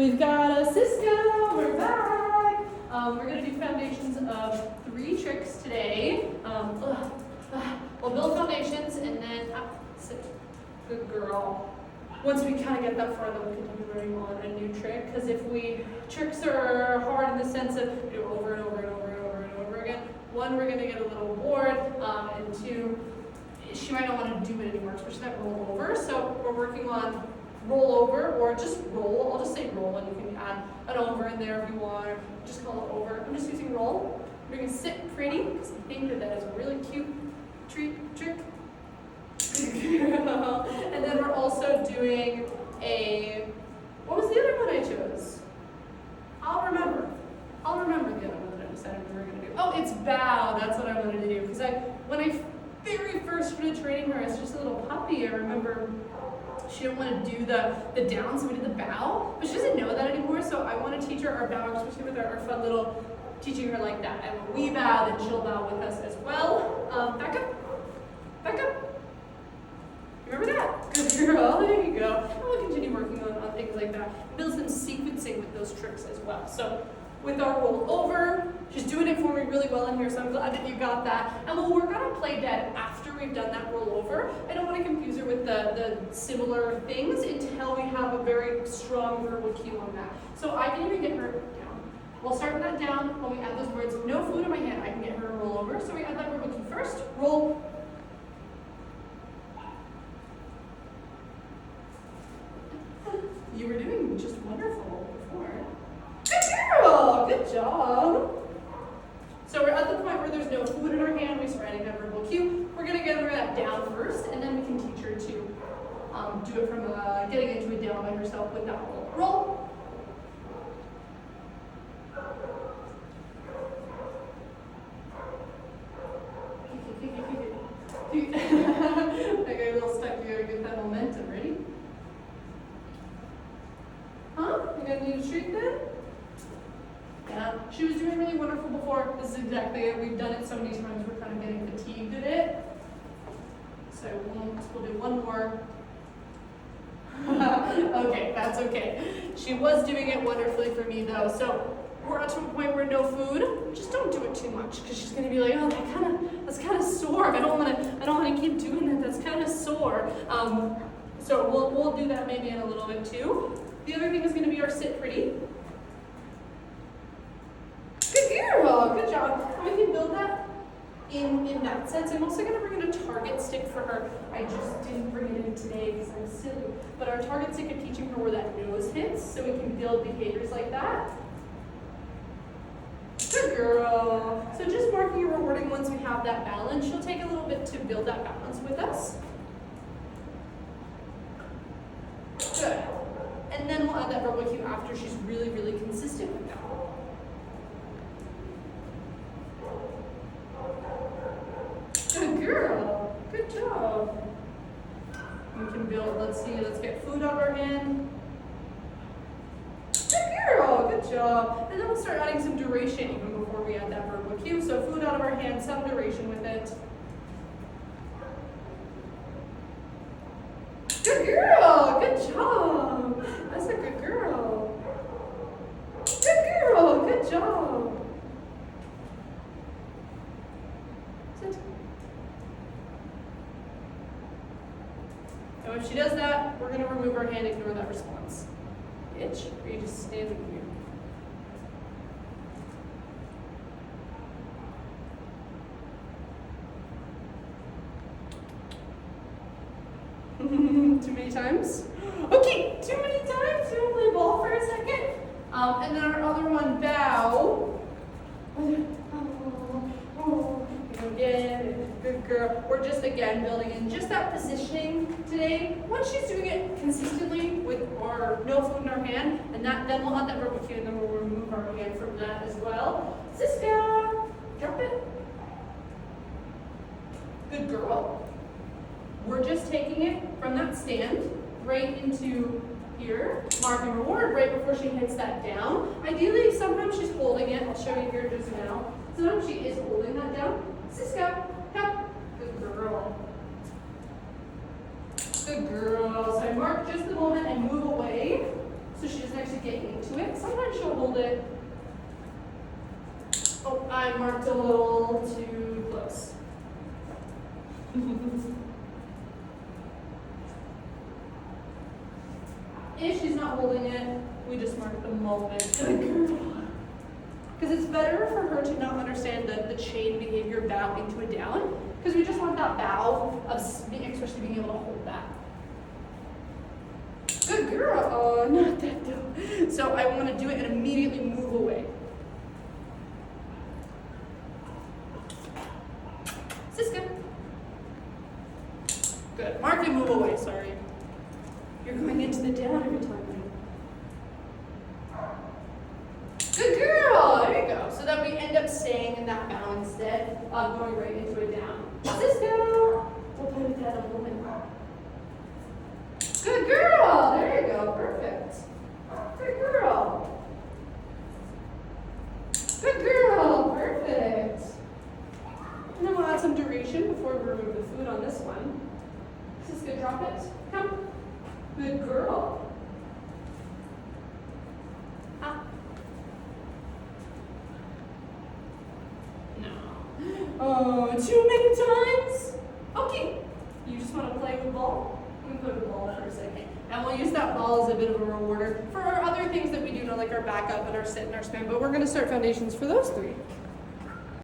We've got a Siska, we're back. We're gonna do foundations of 3 tricks today. We'll build foundations and then, sit, good girl. Once we kind of get that far, then we'll continue learning on a new trick. Because tricks are hard in the sense of we do over and over and over and over and over again. 1, we're gonna get a little bored, and 2, she might not want to do it anymore, especially that roll over. So we're working on roll over or just roll. I'll just say roll and you can add an over in there if you want, or just call it over. I'm just using roll. We're going to sit pretty because I think that is a really cute trick. And then we're also doing what was the other one I chose? I'll remember the other one that I decided we were going to do. Oh, it's bow. That's what I wanted to do because when I very first started training her as just a little puppy, I remember she didn't want to do the down, so we did the bow, but she doesn't know that anymore, so I want to teach her our bow, especially with our fun little teaching her like that. And when we bow, then she'll bow with us as well. Back up. Remember that? Good girl, there you go. And we'll continue working on things like that. Build some sequencing with those tricks as well. So with our roll over, she's doing it for me really well in here, so I'm glad that you got that. And we'll work on a play dead after we've done that roll over. I don't want to confuse her with the similar things until we have a very strong verbal cue on that. So I can even get her down. We'll start with that down when we add those words. No food in my hand, I can get her to roll over. So we add that verbal cue first. Roll. You were doing just wonderful before. Good girl! Good job! So we're at the point where there's no food in our hand, we start adding that verbal cue. We're going to get her that down first, and then we can teach her to do it from getting into a down by herself with that roll. Roll! I got a little stuck, you gotta get that momentum. Ready? Huh? You got a new treat then? Yeah, she was doing really wonderful before. This is exactly it. We've done it so many times, we're kind of getting fatigued at it. So we'll do one more. Okay, that's okay. She was doing it wonderfully for me though. So we're at to a point where no food. Just don't do it too much because she's gonna be like, oh, that's kind of sore. I don't want to keep doing that. That's kind of sore. So we'll do that maybe in a little bit too. The other thing is going to be our sit pretty. Good girl, good job. And we can build that in that sense. I'm also going to bring in a target stick for her. I just didn't bring it in today because I'm silly. But our target stick of teaching her where that nose hits, so we can build behaviors like that. Good girl. So just marking and rewarding once we have that balance. She'll take a little bit to build that balance with us. Good. And then we'll add that verbal cue after she's really, really consistent with that. Good girl. Good job. We can build, let's get food on our hand. Good girl. Good job. And then we'll start adding some duration even before we add that verbal cue. So food out of our hand, some duration with it. Good girl. Good job. That's a good girl. Good girl. Good job. Sit. And if she does that, we're going to remove our hand, ignore that response. Itch, or you just standing here. Too many times? Okay, too many times. You want to play ball for a second? And then our other one, bow. Again, good girl. We're just again building in just that positioning today. Once she's doing it consistently with our no food in our hand, and then we'll add that verbal cue, and then we'll remove our hand from that as well. Siska, drop it. Good girl. We're just taking it from that stand right into here, mark and reward right before she hits that down. Ideally, sometimes she's holding it. I'll show you here just now. Sometimes she is holding that down. Siska, tap. Good girl. Good girl. So I mark just the moment and move away. so she doesn't actually get into it. Sometimes she'll hold it. Oh, I marked a little too close. If she's not holding it, we just mark the moment. Because it's better for her to not understand the chain behavior bow into a down, because we just want that bow of especially being able to hold that. Good girl. Oh, not that though. So I want to do it and immediately move away. Siska. Good. Mark and move away, sorry. You're going into the down every time. Good girl! There you go. So that we end up staying in that bow instead of going right into a down. Siska! We'll play with that in a moment. Good girl! There you go. Perfect. Good girl. Good girl. Perfect. And then we'll add some duration before we remove the food on this one. Siska, drop it. Come. Good girl. Ah. No. Oh, too many times? Okay. You just want to play with the ball? Let me play with the ball for a second. And we'll use that ball as a bit of a rewarder for our other things that we do, like our backup and our sit and our spin, but we're going to start foundations for those three.